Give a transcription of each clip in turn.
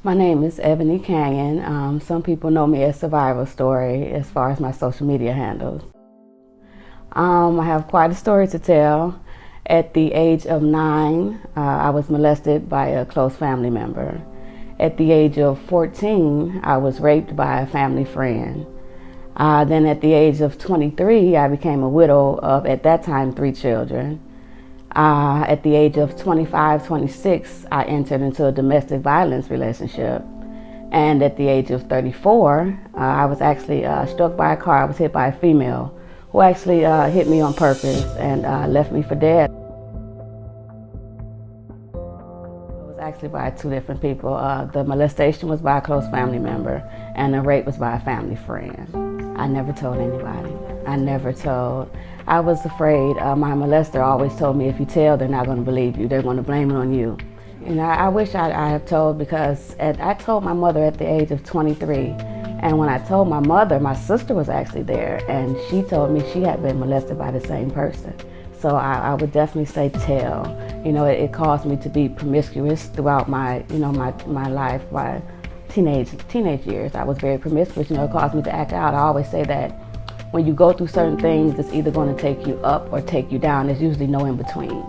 My name is Ebony Canion. Some people know me as Survival Story as far as my social media handles. I have quite a story to tell. At the age of 9, I was molested by a close family member. At the age of 14, I was raped by a family friend. Then at the age of 23, I became a widow of, at that time, 3 children. At the age of 25, 26, I entered into a domestic violence relationship. And at the age of 34, I was actually struck by a car. I was hit by a female who actually hit me on purpose and left me for dead. It was actually by 2 different people. The molestation was by a close family member, and the rape was by a family friend. I never told anybody. I never told. I was afraid. My molester always told me, if you tell, they're not going to believe you. They're going to blame it on you. And I wish I had told, because I told my mother at the age of 23. And when I told my mother, my sister was actually there, and she told me she had been molested by the same person. So I would definitely say tell. You know, it caused me to be promiscuous throughout my life, my teenage years. I was very promiscuous. You know, it caused me to act out. I always say that when you go through certain things, it's either going to take you up or take you down. There's usually no in between.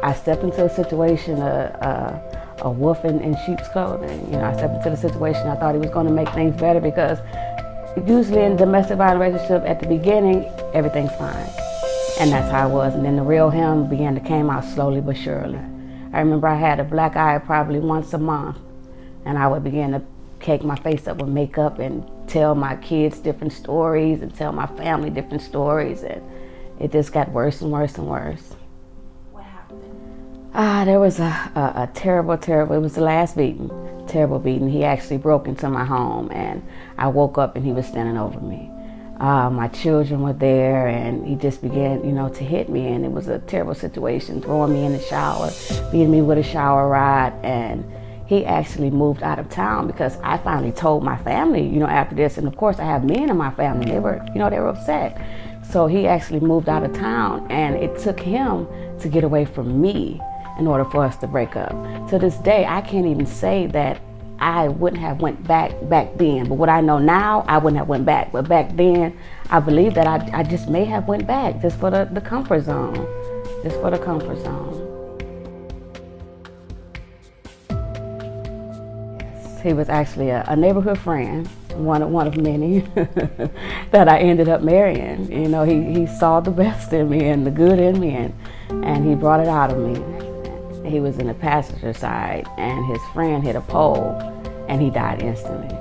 I stepped into a situation, a wolf in sheep's clothing. You know, I stepped into the situation. I thought he was going to make things better, because usually in domestic violence relationship, at the beginning, everything's fine. And that's how it was. And then the real him began to come out slowly but surely. I remember I had a black eye probably once a month, and I would begin to cake my face up with makeup and tell my kids different stories and tell my family different stories, and it just got worse and worse and worse. What happened? There was a terrible, it was the last beating, terrible beating. He actually broke into my home, and I woke up and he was standing over me. My children were there, and he just began, you know, to hit me, and it was a terrible situation, throwing me in the shower, beating me with a shower rod. And he actually moved out of town, because I finally told my family, you know, after this. And of course, I have men in my family. They were upset. So he actually moved out of town, and it took him to get away from me in order for us to break up. To this day, I can't even say that I wouldn't have went back then. But what I know now, I wouldn't have went back. But back then, I believe that I just may have went back just for the comfort zone. Just for the comfort zone. He was actually a neighborhood friend, one of many that I ended up marrying. You know, he saw the best in me and the good in me, and he brought it out of me. He was in the passenger side, and his friend hit a pole, and he died instantly.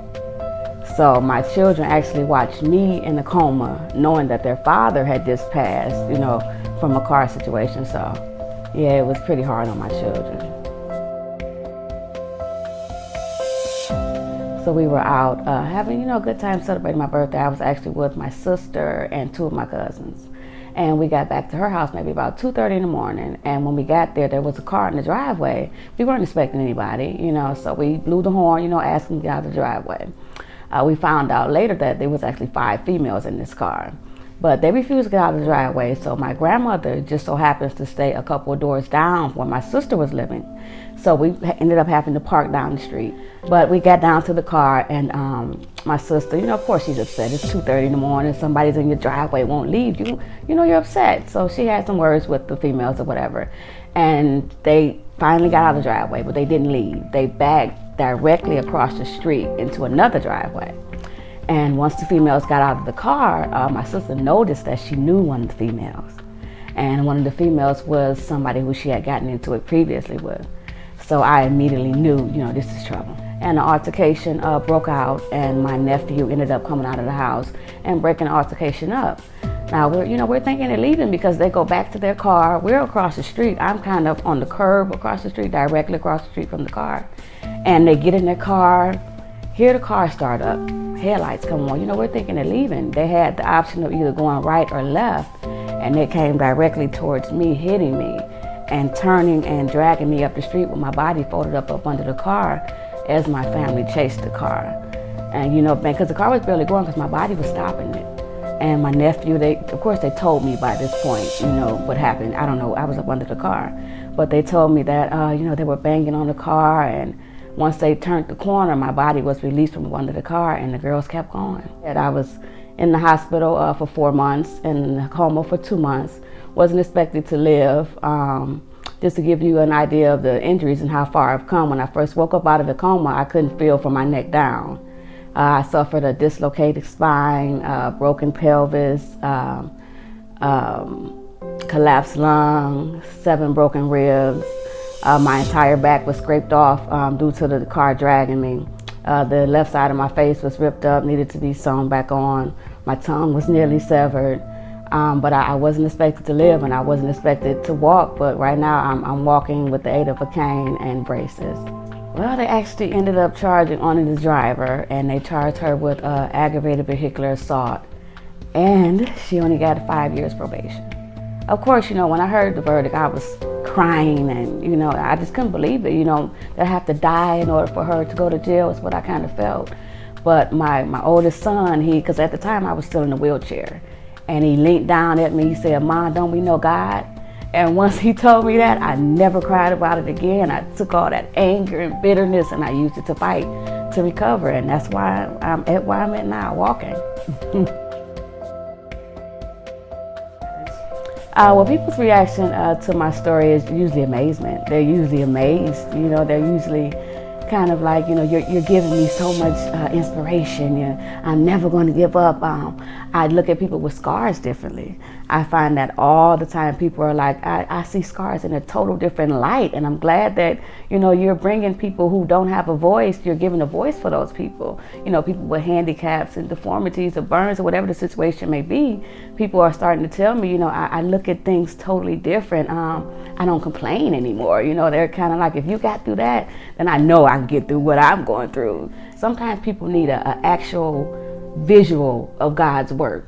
So my children actually watched me in a coma, knowing that their father had just passed, you know, from a car situation. So yeah, it was pretty hard on my children. So we were out having, you know, a good time celebrating my birthday. I was actually with my sister and 2 of my cousins. And we got back to her house maybe about 2:30 in the morning. And when we got there was a car in the driveway. We weren't expecting anybody, you know, so we blew the horn, you know, asking to get out of the driveway. We found out later that there was actually 5 females in this car. But they refused to get out of the driveway, so my grandmother just so happens to stay a couple of doors down where my sister was living. So we ended up having to park down the street. But we got down to the car, and my sister, you know, of course she's upset. It's 2:30 in the morning, somebody's in your driveway, won't leave. You know, you're upset. So she had some words with the females or whatever. And they finally got out of the driveway, but they didn't leave. They backed directly across the street into another driveway. And once the females got out of the car, my sister noticed that she knew one of the females. And one of the females was somebody who she had gotten into it previously with. So I immediately knew, you know, this is trouble. And the altercation broke out, and my nephew ended up coming out of the house and breaking the altercation up. Now, we're thinking they're leaving because they go back to their car. We're across the street. I'm kind of on the curb across the street, directly across the street from the car. And they get in their car, hear the car start up, headlights come on. You know, we're thinking they're leaving. They had the option of either going right or left, and they came directly towards me, hitting me, and turning and dragging me up the street with my body folded up under the car as my family chased the car. And, you know, because the car was barely going because my body was stopping it. and my nephew, of course they told me by this point, what happened. I don't know, I was up under the car. But they told me that, they were banging on the car, and once they turned the corner, my body was released from under the car, and the girls kept going. And I was in the hospital for 4 months, in a coma for 2 months. Wasn't expected to live. Just to give you an idea of the injuries and how far I've come, when I first woke up out of the coma, I couldn't feel from my neck down. I suffered a dislocated spine, broken pelvis, collapsed lung, 7 broken ribs. My entire back was scraped off due to the car dragging me. The left side of my face was ripped up, needed to be sewn back on. My tongue was nearly severed. But I wasn't expected to live, and I wasn't expected to walk. But right now I'm walking with the aid of a cane and braces. Well, they actually ended up charging only the driver, and they charged her with aggravated vehicular assault. And she only got 5 years probation. Of course, when I heard the verdict, I was crying, and I just couldn't believe it. That I have to die in order for her to go to jail is what I kind of felt. But my oldest son, because at the time I was still in a wheelchair, and he leaned down at me. He said, "Mom, don't we know God?" And once he told me that, I never cried about it again. I took all that anger and bitterness and I used it to fight to recover. And that's why I'm at where I'm at now, walking. Well, people's reaction to my story is usually amazement. They're usually amazed. They're usually kind of like, you're giving me so much inspiration. I'm never going to give up. I look at people with scars differently. I find that all the time people are like, I see scars in a total different light. And I'm glad that, you're bringing people who don't have a voice, you're giving a voice for those people. People with handicaps and deformities or burns or whatever the situation may be. People are starting to tell me, I look at things totally different. I don't complain anymore. They're kind of like, if you got through that, then I know I can get through what I'm going through. Sometimes people need an actual visual of God's work.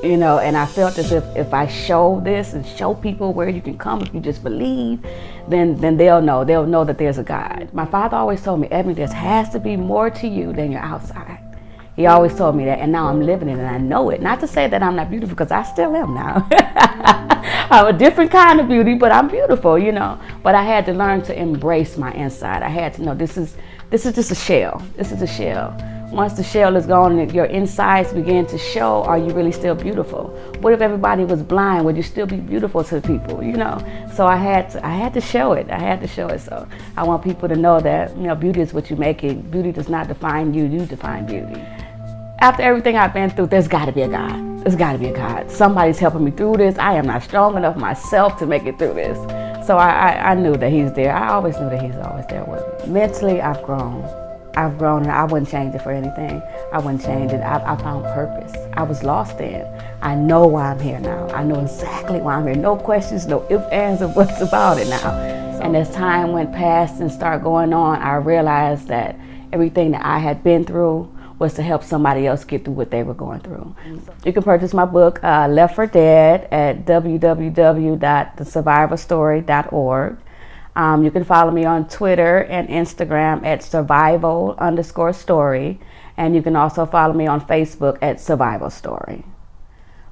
And I felt as if I show this and show people where you can come if you just believe, then they'll know that there's a God. My father always told me, Ebony, there has to be more to you than your outside. He always told me that, and now I'm living it and I know it. Not to say that I'm not beautiful, because I still am now. I'm a different kind of beauty, but I'm beautiful, But I had to learn to embrace my inside. I had to know this is just a shell. This is a shell. Once the shell is gone and your insides begin to show, are you really still beautiful? What if everybody was blind? Would you still be beautiful to people? So I had to show it. I had to show it. So I want people to know that beauty is what you make it. Beauty does not define you. You define beauty. After everything I've been through, there's got to be a God. There's got to be a God. Somebody's helping me through this. I am not strong enough myself to make it through this. So I knew that He's there. I always knew that He's always there with me. Mentally, I've grown. And I wouldn't change it for anything. I wouldn't change it. I found purpose. I was lost then. I know why I'm here now. I know exactly why I'm here. No questions, no ifs, ands, or buts about it now. And as time went past and started going on, I realized that everything that I had been through was to help somebody else get through what they were going through. You can purchase my book, Left for Dead, at www.thesurvivorstory.org. You can follow me on Twitter and Instagram at survival_story. And you can also follow me on Facebook at Survival Story.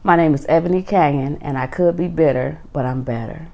My name is Ebony Canion, and I could be bitter, but I'm better.